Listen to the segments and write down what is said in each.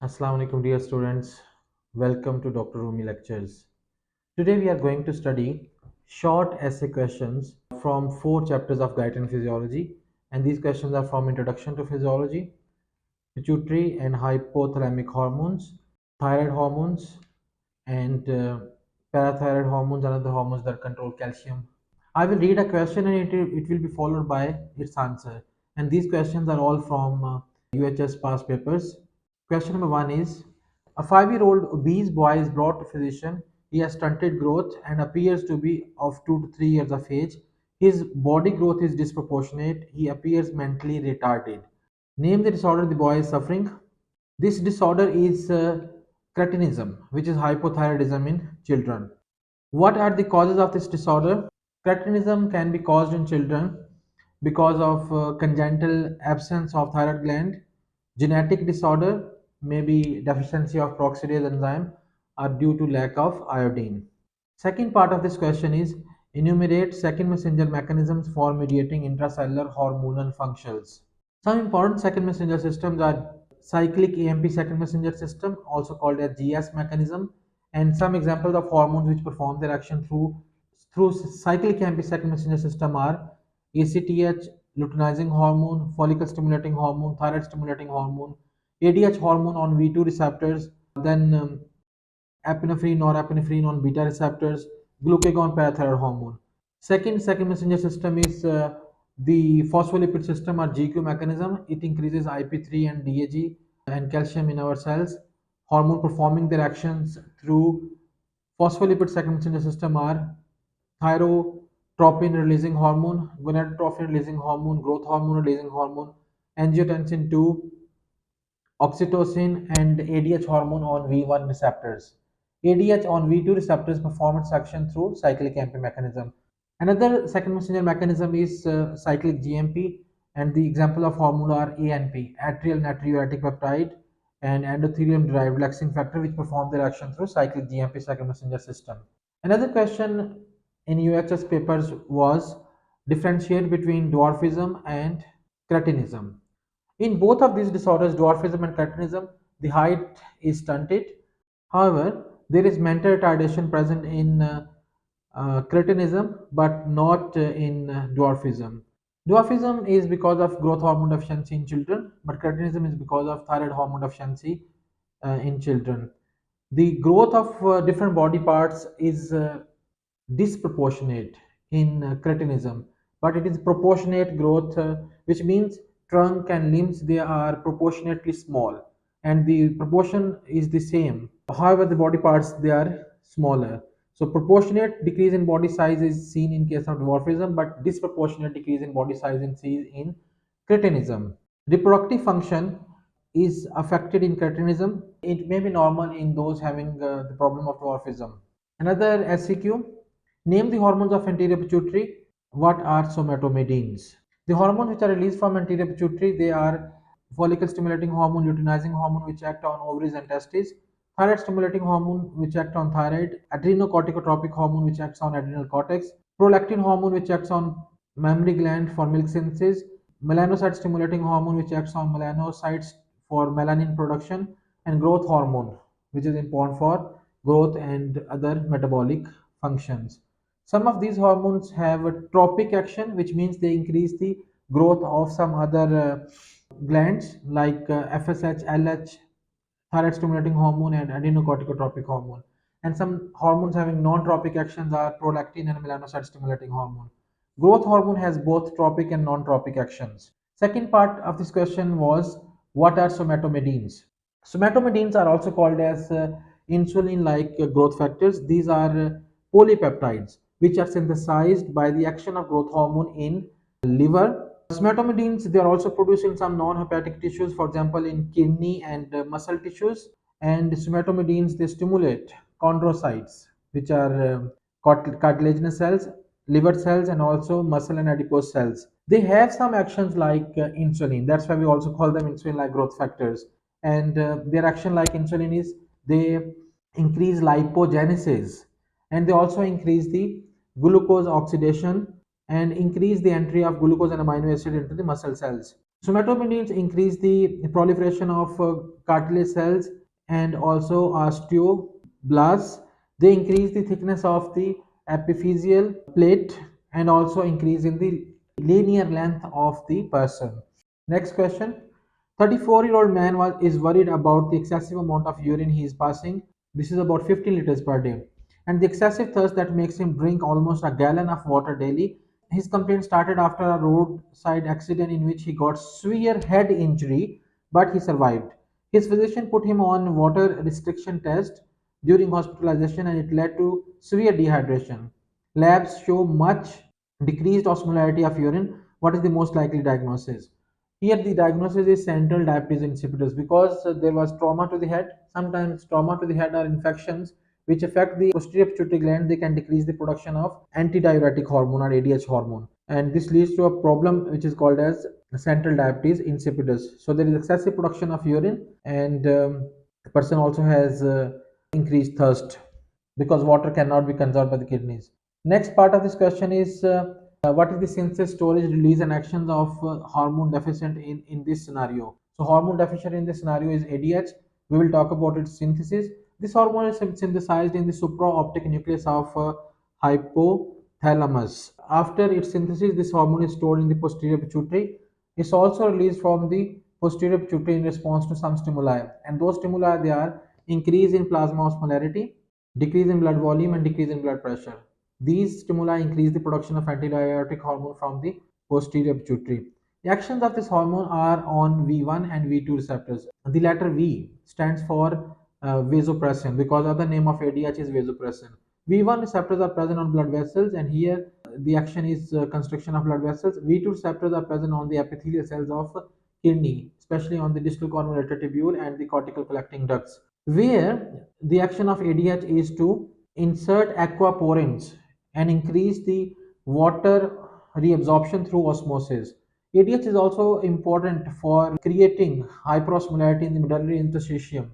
Assalamu alaikum dear students. Welcome to Dr. Roomi lectures. Today we are going to study short essay questions from four chapters of Diet and Physiology, and these questions are from Introduction to Physiology, Pituitary and Hypothalamic hormones, Thyroid hormones, and parathyroid hormones and other hormones that control calcium. I will read a question and it will be followed by its answer. And these questions are all from UHS past papers. Question number one is: a 5-year-old obese boy is brought to physician. He has stunted growth and appears to be of 2 to 3 years of age. His body growth is disproportionate. He appears mentally retarded. Name the disorder the boy is suffering. This disorder is cretinism, which is hypothyroidism in children. What are the causes of this disorder? Cretinism can be caused in children because of congenital absence of thyroid gland, genetic disorder, maybe deficiency of peroxidase enzyme, or due to lack of iodine. Second part of this question is: enumerate second messenger mechanisms for mediating intracellular hormonal functions. Some important second messenger systems are cyclic AMP second messenger system, also called as GS mechanism, and some examples of hormones which perform their action through cyclic AMP second messenger system are ACTH, luteinizing hormone, follicle stimulating hormone, thyroid stimulating hormone, ADH hormone on V2 receptors, then epinephrine, norepinephrine on beta receptors, glucagon parathyroid hormone. Second messenger system is the phospholipid system or GQ mechanism. It increases IP3 and DAG and calcium in our cells. Hormone performing their actions through phospholipid second messenger system are thyrotropin releasing hormone, gonadotropin releasing hormone, growth hormone releasing hormone, angiotensin 2, oxytocin, and ADH hormone on V1 receptors. ADH on V2 receptors perform its action through cyclic AMP mechanism. Another second messenger mechanism is cyclic GMP, and the example of hormone are ANP, atrial natriuretic peptide, and endothelium derived laxing factor, which perform their action through cyclic GMP second messenger system. Another question in UHS papers was: differentiate between dwarfism and cretinism. In both of these disorders, dwarfism and cretinism, the height is stunted. However, there is mental retardation present in cretinism, but not in dwarfism. Dwarfism is because of growth hormone deficiency in children, but cretinism is because of thyroid hormone deficiency in children. The growth of different body parts is disproportionate in cretinism, but it is proportionate growth, which means trunk and limbs they are proportionately small, and the proportion is the same. However, the body parts they are smaller. So proportionate decrease in body size is seen in case of dwarfism, but disproportionate decrease in body size is seen in cretinism. Reproductive function is affected in cretinism. It may be normal in those having the problem of dwarfism. Another SAQ: name the hormones of anterior pituitary. What are somatomedins? The hormones which are released from anterior pituitary, they are follicle stimulating hormone, luteinizing hormone which act on ovaries and testes, thyroid stimulating hormone which act on thyroid, adrenocorticotropic hormone which acts on adrenal cortex, prolactin hormone which acts on mammary gland for milk synthesis, melanocyte stimulating hormone which acts on melanocytes for melanin production, and growth hormone which is important for growth and other metabolic functions. Some of these hormones have a tropic action, which means they increase the growth of some other glands like FSH, LH, thyroid stimulating hormone, and adrenocorticotropic hormone. And some hormones having non-tropic actions are prolactin and melanocyte stimulating hormone. Growth hormone has both tropic and non-tropic actions. Second part of this question was: what are somatomedins? Somatomedins are also called as insulin-like growth factors. These are polypeptides which are synthesized by the action of growth hormone in liver. Somatomedins they are also produced in some non-hepatic tissues, for example in kidney and muscle tissues. And somatomedins they stimulate chondrocytes, which are cartilaginous cells, liver cells, and also muscle and adipose cells. They have some actions like insulin. That's why we also call them insulin-like growth factors. And their action like insulin is they increase lipogenesis, and they also increase the glucose oxidation and increase the entry of glucose and amino acid into the muscle cells. Somatostatin increase the proliferation of cartilage cells and also osteoblasts. They increase the thickness of the epiphyseal plate and also increase in the linear length of the person. Next question. 34-year-old man is worried about the excessive amount of urine he is passing. This is about 15 liters per day. And the excessive thirst that makes him drink almost a gallon of water daily. His complaint started after a roadside accident in which he got severe head injury, but he survived. His physician put him on water restriction test during hospitalization and it led to severe dehydration. Labs show much decreased osmolarity of urine. What is the most likely diagnosis? Here, the diagnosis is central diabetes insipidus because there was trauma to the head. Sometimes trauma to the head are infections which affect the posterior pituitary gland. They can decrease the production of antidiuretic hormone or ADH hormone, and this leads to a problem which is called as central diabetes insipidus. So there is excessive production of urine, and the person also has increased thirst because water cannot be conserved by the kidneys. Next part of this question is what is the synthesis, storage, release, and actions of hormone deficient in this scenario? So, hormone deficient in this scenario is ADH. We will talk about its synthesis. This hormone is synthesized in the supraoptic nucleus of hypothalamus. After its synthesis, this hormone is stored in the posterior pituitary. It's also released from the posterior pituitary in response to some stimuli, and those stimuli they are increase in plasma osmolarity, decrease in blood volume, and decrease in blood pressure. These stimuli increase the production of antidiuretic hormone from the posterior pituitary. The actions of this hormone are on V1 and V2 receptors. The letter V stands for vasopressin because other name of ADH is vasopressin. V1 receptors are present on blood vessels, and here the action is constriction of blood vessels. V2 receptors are present on the epithelial cells of kidney, especially on the distal convoluted tubule and the cortical collecting ducts, where the action of ADH is to insert aquaporins and increase the water reabsorption through osmosis. ADH is also important for creating hyperosmolarity in the medullary interstitium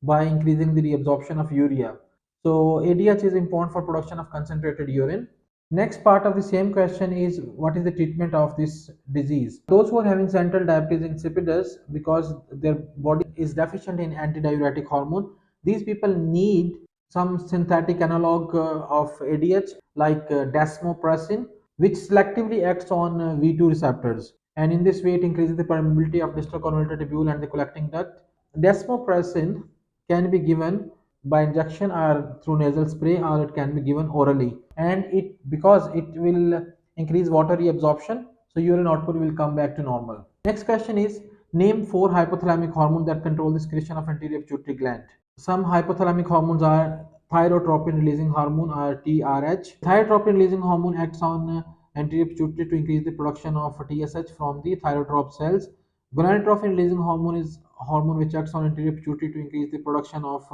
by increasing the reabsorption of urea. So ADH is important for production of concentrated urine. Next part of the same question is what is the treatment of this disease? Those who are having central diabetes insipidus because their body is deficient in antidiuretic hormone, these people need some synthetic analog of ADH like desmopressin, which selectively acts on V2 receptors. And in this way, it increases the permeability of distal convoluted tubule and the collecting duct. Desmopressin can be given by injection or through nasal spray, or it can be given orally, and it because it will increase water reabsorption, so urine output will come back to normal. Next question is name four hypothalamic hormones that control the secretion of anterior pituitary gland. Some hypothalamic hormones are thyrotropin releasing hormone or TRH. Thyrotropin releasing hormone acts on anterior pituitary to increase the production of TSH from the thyrotrope cells. Gonadotropin releasing hormone is hormone which acts on anterior pituitary to increase the production of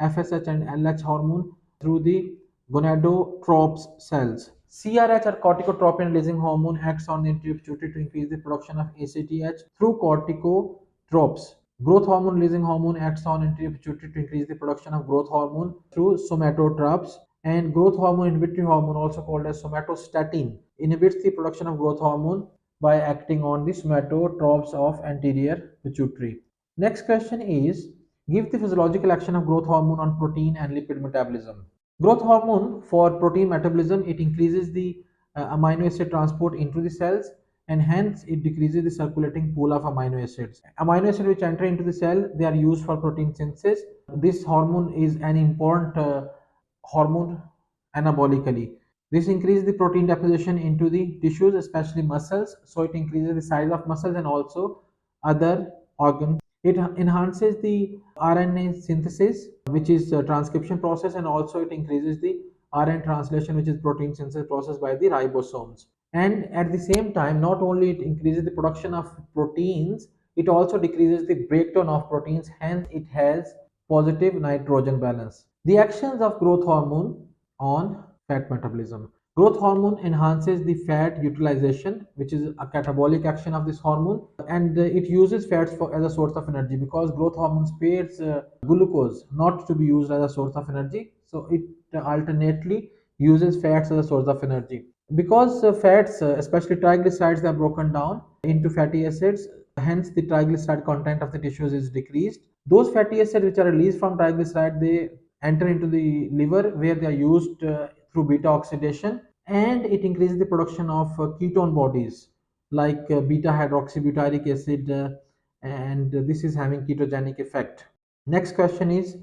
FSH and LH hormone through the gonadotropes cells. CRH or corticotropin releasing hormone acts on the anterior pituitary to increase the production of ACTH through corticotropes. Growth hormone releasing hormone acts on anterior pituitary to increase the production of growth hormone through somatotropes. And growth hormone inhibitory hormone, also called as somatostatin, inhibits the production of growth hormone by acting on the somatotropes of anterior pituitary. Next question is give the physiological action of growth hormone on protein and lipid metabolism. Growth hormone for protein metabolism, it increases the amino acid transport into the cells, and hence it decreases the circulating pool of amino acids. Amino acids which enter into the cell, they are used for protein synthesis. This hormone is an important hormone anabolically. This increases the protein deposition into the tissues, especially muscles. So it increases the size of muscles and also other organs. It enhances the RNA synthesis, which is a transcription process, and also it increases the RNA translation, which is protein synthesis process by the ribosomes. And at the same time, not only it increases the production of proteins, it also decreases the breakdown of proteins, hence it has positive nitrogen balance. The actions of growth hormone on fat metabolism. Growth hormone enhances the fat utilization, which is a catabolic action of this hormone, and it uses fats as a source of energy because growth hormone spares glucose not to be used as a source of energy, so it alternately uses fats as a source of energy. Because fats, especially triglycerides, are broken down into fatty acids, hence the triglyceride content of the tissues is decreased. Those fatty acids which are released from triglyceride, they enter into the liver where they are used through beta oxidation, and it increases the production of ketone bodies like beta hydroxybutyric acid, and this is having ketogenic effect. Next question is,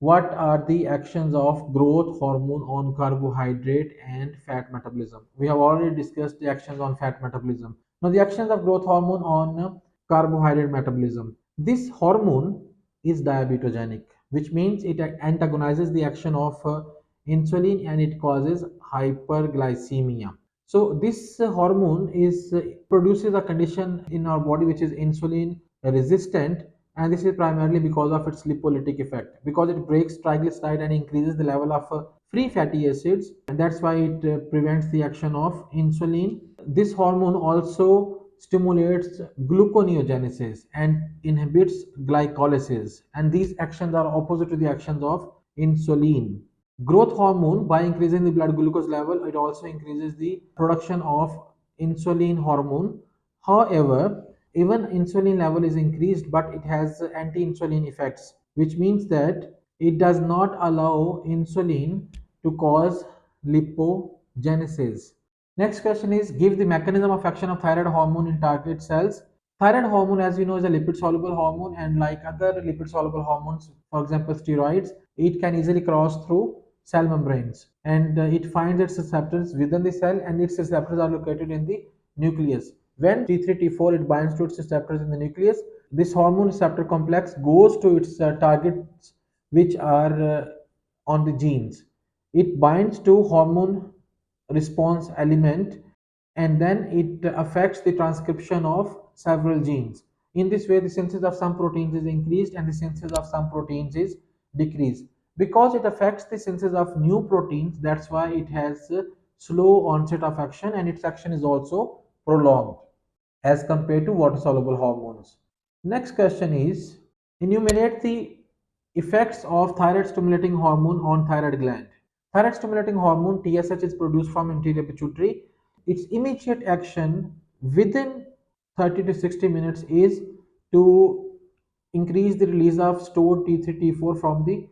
what are the actions of growth hormone on carbohydrate and fat metabolism? We have already discussed the actions on fat metabolism. Now the actions of growth hormone on carbohydrate metabolism. This hormone is diabetogenic, which means it antagonizes the action of insulin and it causes hyperglycemia. So this hormone is produces a condition in our body which is insulin resistant, and this is primarily because of its lipolytic effect, because it breaks triglyceride and increases the level of free fatty acids, and that's why it prevents the action of insulin. This hormone also stimulates gluconeogenesis and inhibits glycolysis, and these actions are opposite to the actions of insulin. Growth hormone, by increasing the blood glucose level, it also increases the production of insulin hormone. However, even insulin level is increased, but it has anti-insulin effects, which means that it does not allow insulin to cause lipogenesis. Next question is, give the mechanism of action of thyroid hormone in target cells. Thyroid hormone, as you know, is a lipid soluble hormone, and like other lipid soluble hormones, for example steroids, it can easily cross through cell membranes, and it finds its receptors within the cell, and its receptors are located in the nucleus. When T3 T4 it binds to its receptors in the nucleus, this hormone receptor complex goes to its targets, which are on the genes. It binds to hormone response element, and then it affects the transcription of several genes. In this way, the synthesis of some proteins is increased and the synthesis of some proteins is decreased. Because it affects the synthesis of new proteins, that's why it has slow onset of action, and its action is also prolonged as compared to water soluble hormones. Next question is, enumerate the effects of thyroid stimulating hormone on thyroid gland. Thyroid stimulating hormone TSH is produced from anterior pituitary. Its immediate action within 30 to 60 minutes is to increase the release of stored T3 T4 from the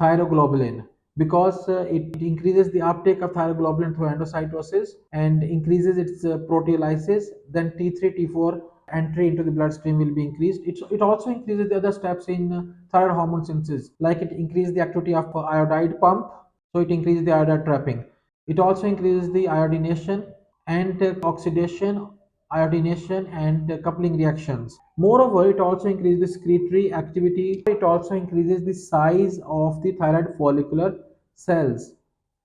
thyroglobulin, because it increases the uptake of thyroglobulin through endocytosis and increases its proteolysis. Then T3 T4 entry into the bloodstream will be increased. It also increases the other steps in thyroid hormone synthesis, like it increases the activity of iodide pump, so it increases the iodide trapping. It also increases the iodination and oxidation, iodination and coupling reactions. Moreover, it also increases the secretory activity. It also increases the size of the thyroid follicular cells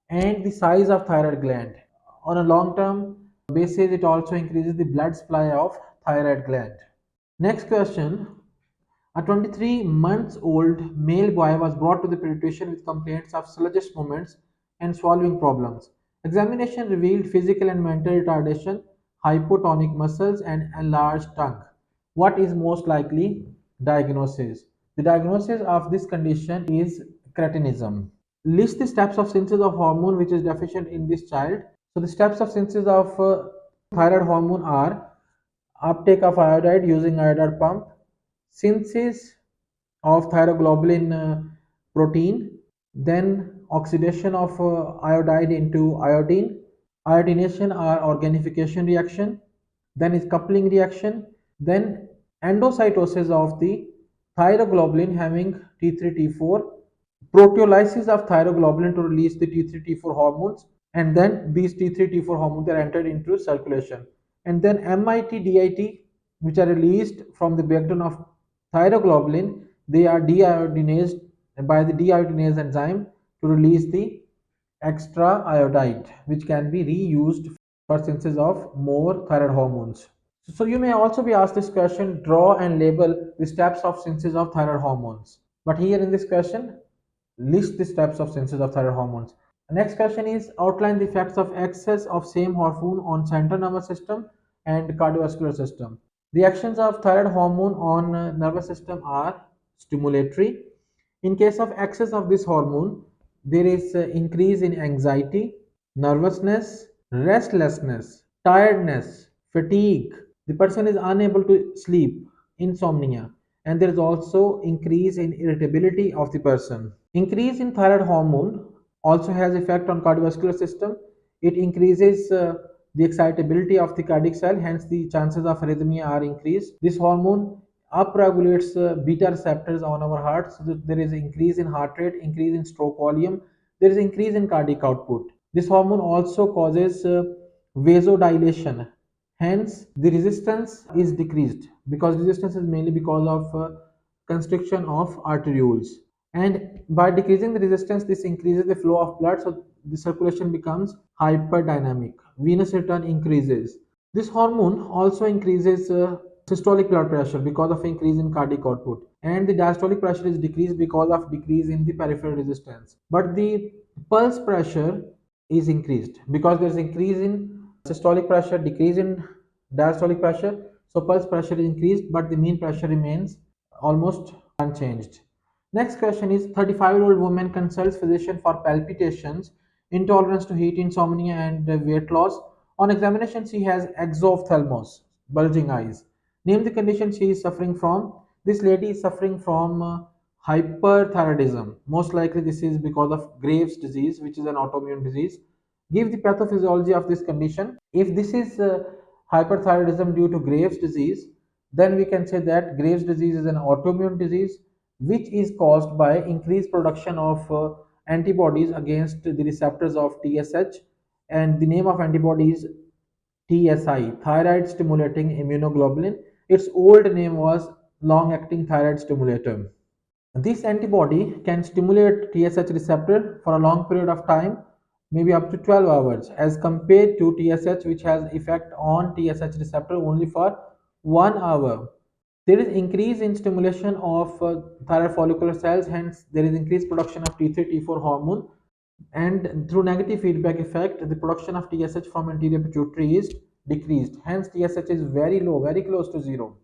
and the size of thyroid gland. On a long term basis, it also increases the blood supply of thyroid gland. Next question. A 23 months old male boy was brought to the pediatrician with complaints of sluggish movements and swallowing problems. Examination revealed physical and mental retardation, hypotonic muscles, and enlarged tongue. What is most likely diagnosis? The diagnosis of this condition is cretinism. List the steps of synthesis of hormone which is deficient in this child. So the steps of synthesis of thyroid hormone are uptake of iodide using iodide pump, synthesis of thyroglobulin protein, then oxidation of iodide into iodine, iodination or organification reaction, then is coupling reaction, then endocytosis of the thyroglobulin having T3 T4, proteolysis of thyroglobulin to release the T3 T4 hormones, and then these T3 T4 hormones are entered into circulation, and then MIT DIT, which are released from the breakdown of thyroglobulin, they are deiodinased by the deiodinase enzyme to release the extra iodide, which can be reused for synthesis of more thyroid hormones. So you may also be asked this question, draw and label the steps of synthesis of thyroid hormones. But here in this question, list the steps of synthesis of thyroid hormones. The next question is, outline the effects of excess of same hormone on central nervous system and cardiovascular system. The actions of thyroid hormone on nervous system are stimulatory. In case of excess of this hormone, there is increase in anxiety, nervousness, restlessness, tiredness, fatigue. The person is unable to sleep, insomnia, and there is also increase in irritability of the person. Increase in thyroid hormone also has effect on cardiovascular system. It increases the excitability of the cardiac cell, hence the chances of arrhythmia are increased. This hormone upregulates beta receptors on our heart, so that there is increase in heart rate, increase in stroke volume, there is increase in cardiac output. This hormone also causes vasodilation, hence the resistance is decreased, because resistance is mainly because of constriction of arterioles, and by decreasing the resistance this increases the flow of blood, so the circulation becomes hyperdynamic, venous return increases. This hormone also increases systolic blood pressure because of increase in cardiac output, and the diastolic pressure is decreased because of decrease in the peripheral resistance, but the pulse pressure is increased because there is increase in systolic pressure, decrease in diastolic pressure, so pulse pressure is increased but the mean pressure remains almost unchanged. Next question is, 35-year-old woman consults physician for palpitations, intolerance to heat, insomnia, and weight loss. On examination, she has exophthalmos, bulging eyes. Name the condition she is suffering from. This lady is suffering from hyperthyroidism. Most likely, this is because of Graves' disease, which is an autoimmune disease. Give the pathophysiology of this condition. If this is hyperthyroidism due to Graves' disease, then we can say that Graves' disease is an autoimmune disease which is caused by increased production of antibodies against the receptors of TSH, and the name of antibody is TSI, thyroid stimulating immunoglobulin. Its old name was long acting thyroid stimulator. This antibody can stimulate TSH receptor for a long period of time, maybe up to 12 hours, as compared to TSH, which has effect on TSH receptor only for 1 hour. There is increase in stimulation of thyroid follicular cells, hence there is increased production of T3 T4 hormone, and through negative feedback effect the production of TSH from anterior pituitary is decreased, hence TSH is very low, very close to zero.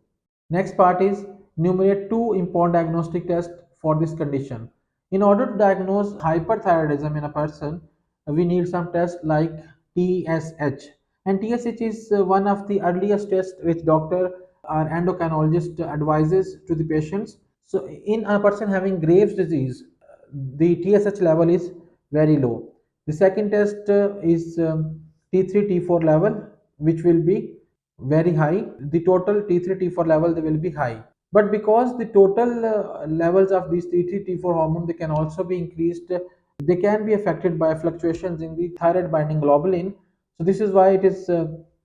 Next part is, enumerate two important diagnostic tests for this condition. In order to diagnose hyperthyroidism in a person, we need some tests like TSH. And TSH is one of the earliest tests which doctor or endocrinologist advises to the patients. So in a person having Graves' disease, the TSH level is very low. The second test is T3 T4 level, which will be very high. The total T3 T4 level they will be high, but because the total levels of these T3 T4 hormone they can also be increased, they can be affected by fluctuations in the thyroid binding globulin. So this is why it is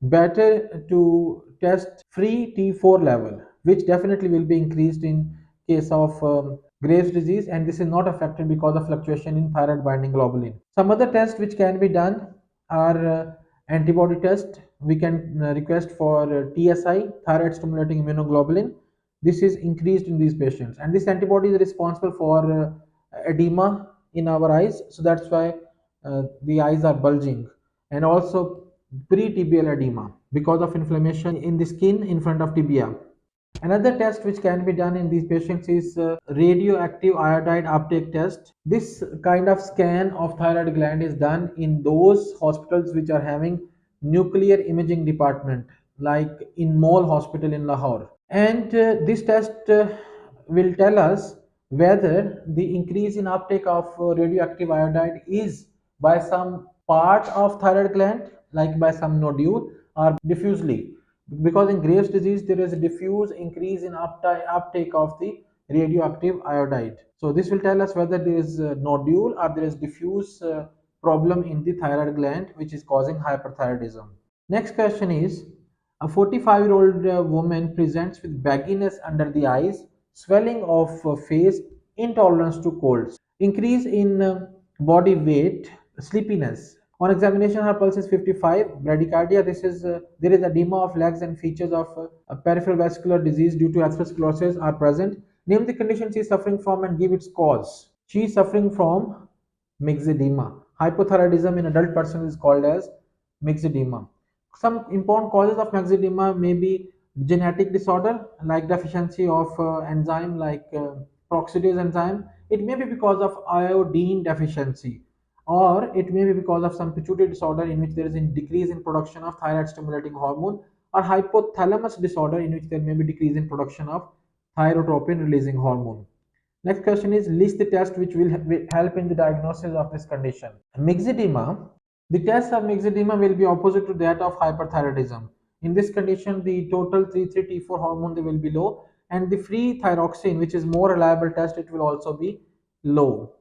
better to test free T4 level, which definitely will be increased in case of Graves' disease, and this is not affected because of fluctuation in thyroid binding globulin. Some other tests which can be done are antibody test. We can request for TSI, thyroid stimulating immunoglobulin. This is increased in these patients, and this antibody is responsible for edema in our eyes, so that's why the eyes are bulging, and also pre-tibial edema because of inflammation in the skin in front of tibia. Another test which can be done in these patients is radioactive iodide uptake test. This kind of scan of thyroid gland is done in those hospitals which are having nuclear imaging department, like in Mole Hospital in Lahore. And this test will tell us whether the increase in uptake of radioactive iodide is by some part of thyroid gland, like by some nodule, or diffusely, because in Graves' disease there is a diffuse increase in uptake of the radioactive iodide. So this will tell us whether there is a nodule or there is diffuse problem in the thyroid gland which is causing hyperthyroidism. Next question is, a 45-year-old woman presents with bagginess under the eyes, swelling of face, intolerance to colds, increase in body weight, sleepiness. On examination, her pulse is 55. Bradycardia. This is there is edema of legs and features of peripheral vascular disease due to atherosclerosis are present. Name the condition she is suffering from and give its cause. She is suffering from myxedema. Hypothyroidism in adult person is called as myxedema. Some important causes of myxedema may be genetic disorder like deficiency of enzyme like peroxidase enzyme. It may be because of iodine deficiency. or it may be because of some pituitary disorder in which there is a decrease in production of thyroid stimulating hormone, or hypothalamus disorder in which there may be decrease in production of thyrotropin releasing hormone. Next question is list the test which will help in the diagnosis of this condition. Myxedema. The test of myxedema will be opposite to that of hyperthyroidism. In this condition, the total 3,3-T4 hormone they will be low, and the free thyroxine, which is more reliable test, it will also be low.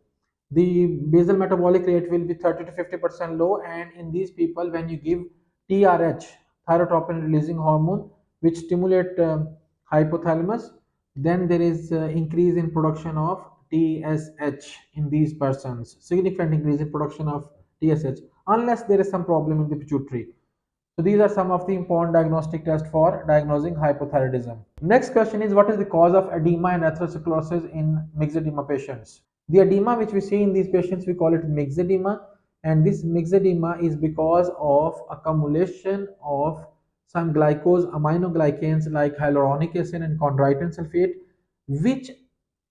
The basal metabolic rate will be 30 to 50% low, and in these people, when you give TRH, thyrotropin releasing hormone, which stimulate hypothalamus, then there is increase in production of TSH in these persons, significant increase in production of TSH, unless there is some problem in the pituitary. So these are some of the important diagnostic tests for diagnosing hypothyroidism. Next question is, what is the cause of edema and atherosclerosis in myxedema patients? The edema which we see in these patients, we call it myxedema, and this myxedema is because of accumulation of some glycose aminoglycans like hyaluronic acid and chondroitin sulfate, which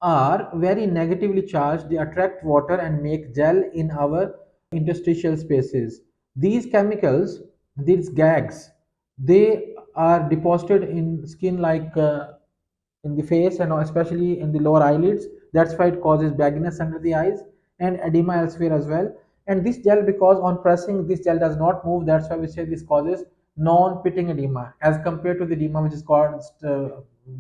are very negatively charged. They attract water and make gel in our interstitial spaces. These chemicals, these gags, they are deposited in skin like in the face and especially in the lower eyelids. That's why it causes bagginess under the eyes and edema elsewhere as well. And this gel, because on pressing this gel does not move, that's why we say this causes non-pitting edema as compared to the edema which is caused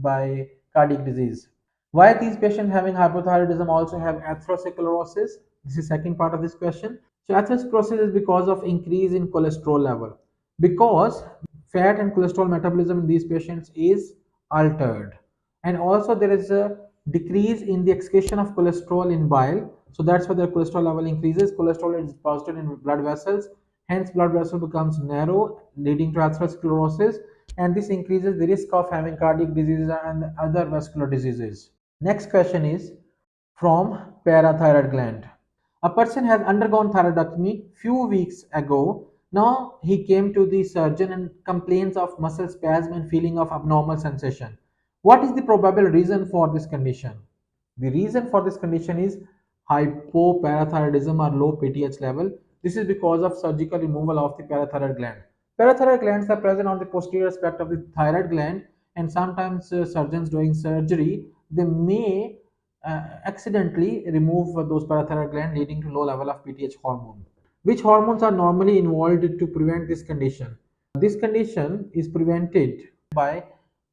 by cardiac disease. Why these patients having hypothyroidism also have atherosclerosis? This is second part of this question. So atherosclerosis is because of increase in cholesterol level. Because fat and cholesterol metabolism in these patients is altered, and also there is a decrease in the excretion of cholesterol in bile. So that's why the cholesterol level increases. Cholesterol is deposited in blood vessels, hence blood vessel becomes narrow, leading to atherosclerosis, and this increases the risk of having cardiac diseases and other vascular diseases. Next question is from parathyroid gland. A person has undergone thyroidectomy few weeks ago. Now he came to the surgeon and complains of muscle spasm and feeling of abnormal sensation. What is the probable reason for this condition? The reason for this condition is hypoparathyroidism or low PTH level. This is because of surgical removal of the parathyroid gland. Parathyroid glands are present on the posterior aspect of the thyroid gland, and sometimes surgeons doing surgery they may accidentally remove those parathyroid gland, leading to low level of PTH hormone. Which hormones are normally involved to prevent this condition? This condition is prevented by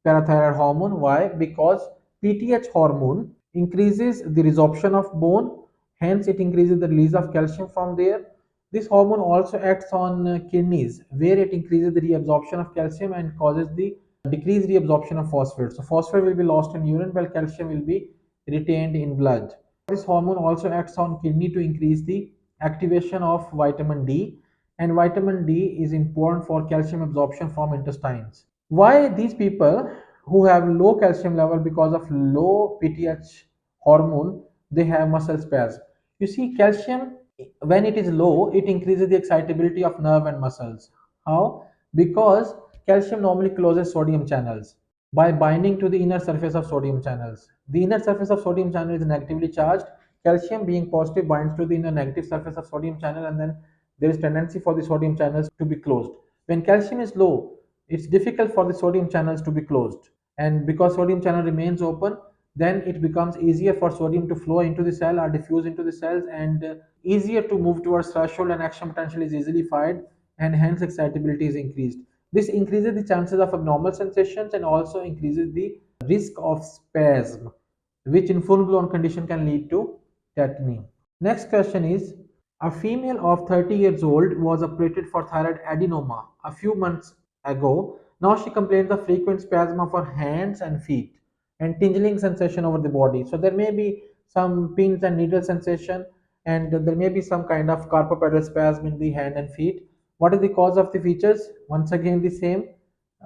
parathyroid hormone. Why? Because PTH hormone increases the resorption of bone, hence it increases the release of calcium from there. This hormone also acts on kidneys, where it increases the reabsorption of calcium and causes the decreased reabsorption of phosphate. So phosphate will be lost in urine while calcium will be retained in blood. This hormone also acts on kidney to increase the activation of vitamin D, and vitamin D is important for calcium absorption from intestines. Why these people who have low calcium level because of low PTH hormone, they have muscle spasm? You see, calcium when it is low, it increases the excitability of nerve and muscles. How? Because calcium normally closes sodium channels by binding to the inner surface of sodium channels. The inner surface of sodium channel is negatively charged. Calcium being positive binds to the inner negative surface of sodium channel, and then there is tendency for the sodium channels to be closed. When calcium is low, it's difficult for the sodium channels to be closed, and because sodium channel remains open, then it becomes easier for sodium to flow into the cell or diffuse into the cells, and easier to move towards threshold, and action potential is easily fired, and hence excitability is increased. This increases the chances of abnormal sensations and also increases the risk of spasm, which in full blown condition can lead to tetany. Next question is, a female of 30 years old was operated for thyroid adenoma a few months ago. Now she complains of frequent spasm of her hands and feet and tingling sensation over the body. So there may be some pins and needle sensation, and there may be some kind of carpopedal spasm in the hand and feet. What is the cause of the features? Once again, the same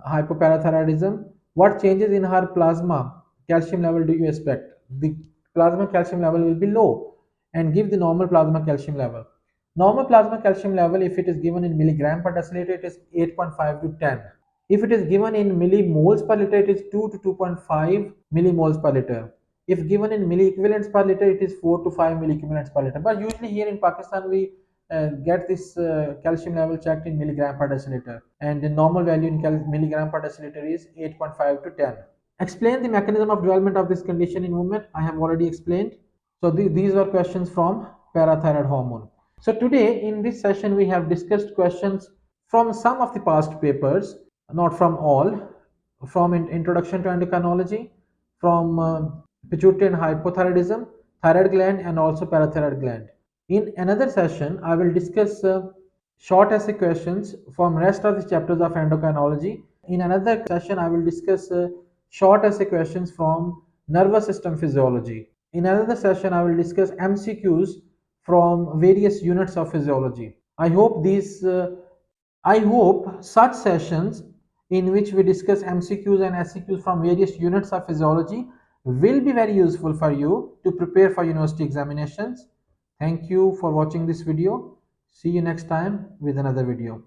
hypoparathyroidism. What changes in her plasma calcium level do you expect? The plasma calcium level will be low, and give the normal plasma calcium level. Normal plasma calcium level, if it is given in milligram per deciliter, it is 8.5 to 10. If it is given in millimoles per liter, it is 2 to 2.5 millimoles per liter. If given in milliequivalents per liter, it is 4 to 5 milliequivalents per liter. But usually here in Pakistan, we get this calcium level checked in milligram per deciliter, and the normal value in milligram per deciliter is 8.5 to 10. Explain the mechanism of development of this condition in women. I have already explained. So these were questions from parathyroid hormone. So today in this session we have discussed questions from some of the past papers, not from all, from introduction to endocrinology, from pituitary and hypothyroidism, thyroid gland, and also parathyroid gland. In another session, I will discuss short essay questions from rest of the chapters of endocrinology. In another session, I will discuss short essay questions from nervous system physiology. In another session, I will discuss MCQs from various units of physiology. I hope such sessions in which we discuss MCQs and SAQs from various units of physiology will be very useful for you to prepare for university examinations. Thank you for watching this video. See you next time with another video.